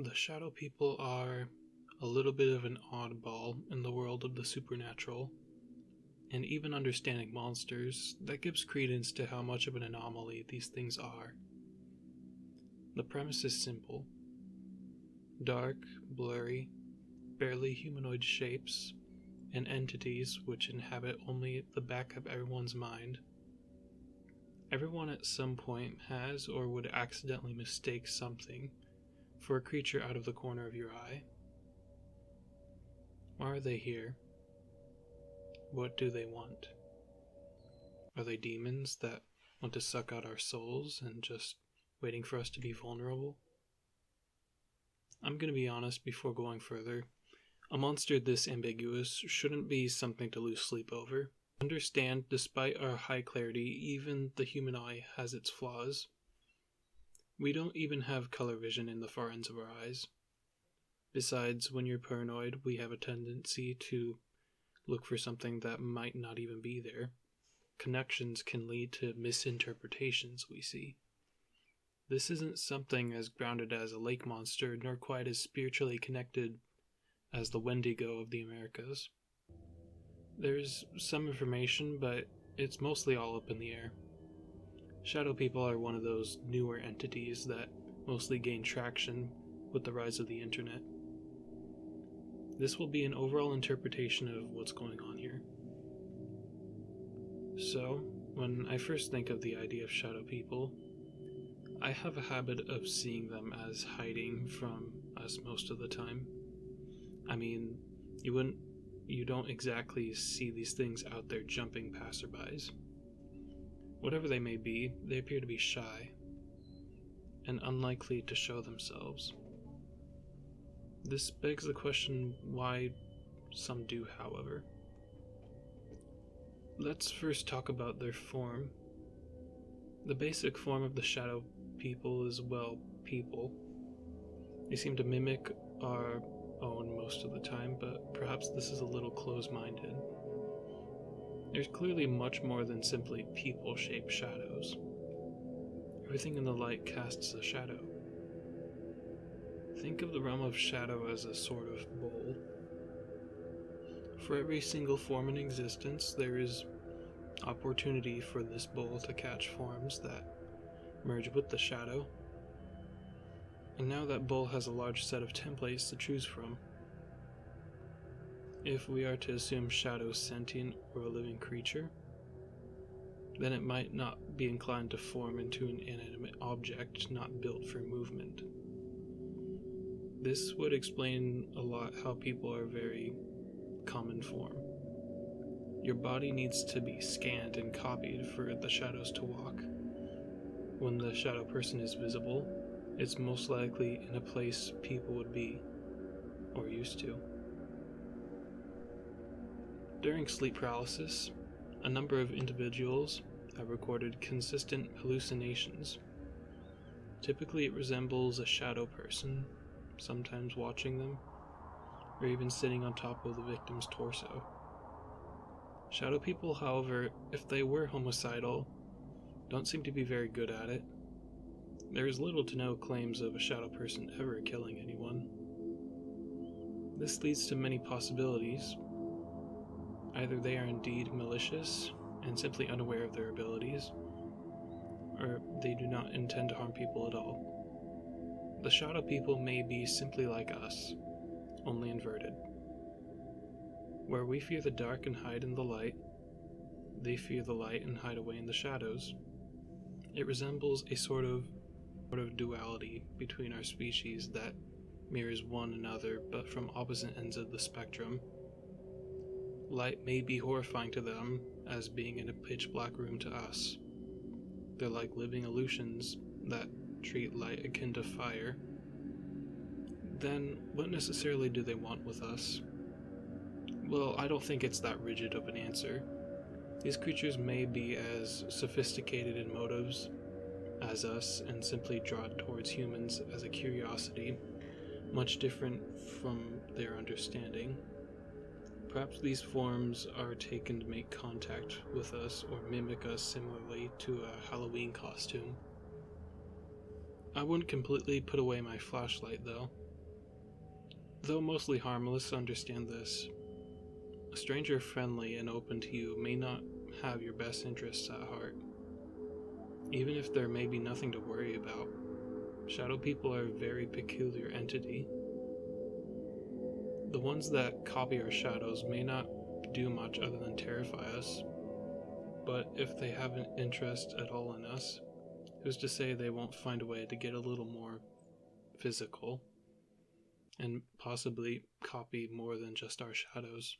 The Shadow People are a little bit of an oddball in the world of the supernatural, and even understanding monsters, that gives credence to how much of an anomaly these things are. The premise is simple: dark, blurry, barely humanoid shapes, and entities which inhabit only the back of everyone's mind. Everyone at some point has or would accidentally mistake something for a creature out of the corner of your eye. Why are they here? What do they want? Are they demons that want to suck out our souls and just waiting for us to be vulnerable? I'm going to be honest before going further. A monster this ambiguous shouldn't be something to lose sleep over. Understand, despite our high clarity, even the human eye has its flaws. We don't even have color vision in the far ends of our eyes. Besides, when you're paranoid, we have a tendency to look for something that might not even be there. Connections can lead to misinterpretations we see. This isn't something as grounded as a lake monster, nor quite as spiritually connected as the Wendigo of the Americas. There's some information, but it's mostly all up in the air. Shadow People are one of those newer entities that mostly gain traction with the rise of the internet. This will be an overall interpretation of what's going on here. So, when I first think of the idea of Shadow People, I have a habit of seeing them as hiding from us most of the time. I mean, you don't exactly see these things out there jumping passerbys. Whatever they may be, they appear to be shy and unlikely to show themselves. This begs the question why some do, however. Let's first talk about their form. The basic form of the Shadow People is, well, people. They seem to mimic our own most of the time, but perhaps this is a little close-minded. There's clearly much more than simply people-shaped shadows. Everything in the light casts a shadow. Think of the realm of shadow as a sort of bowl. For every single form in existence, there is opportunity for this bowl to catch forms that merge with the shadow. And now that bowl has a large set of templates to choose from. If we are to assume shadow sentient or a living creature, then it might not be inclined to form into an inanimate object not built for movement. This would explain a lot how people are very common form. Your body needs to be scanned and copied for the shadows to walk. When the shadow person is visible, it's most likely in a place people would be, or used to. During sleep paralysis, a number of individuals have recorded consistent hallucinations. Typically it resembles a shadow person, sometimes watching them, or even sitting on top of the victim's torso. Shadow people, however, if they were homicidal, don't seem to be very good at it. There is little to no claims of a shadow person ever killing anyone. This leads to many possibilities. Either they are indeed malicious and simply unaware of their abilities, or they do not intend to harm people at all. The Shadow People may be simply like us, only inverted. Where we fear the dark and hide in the light, they fear the light and hide away in the shadows. It resembles a sort of duality between our species that mirrors one another, but from opposite ends of the spectrum. Light may be horrifying to them, as being in a pitch-black room to us. They're like living illusions that treat light akin to fire. Then, what necessarily do they want with us? Well, I don't think it's that rigid of an answer. These creatures may be as sophisticated in motives as us and simply drawn towards humans as a curiosity, much different from their understanding. Perhaps these forms are taken to make contact with us or mimic us similarly to a Halloween costume. I wouldn't completely put away my flashlight though. Though mostly harmless, understand this. A stranger friendly and open to you may not have your best interests at heart. Even if there may be nothing to worry about, shadow people are a very peculiar entity. The ones that copy our shadows may not do much other than terrify us, but if they have an interest at all in us, who's to say they won't find a way to get a little more physical and possibly copy more than just our shadows?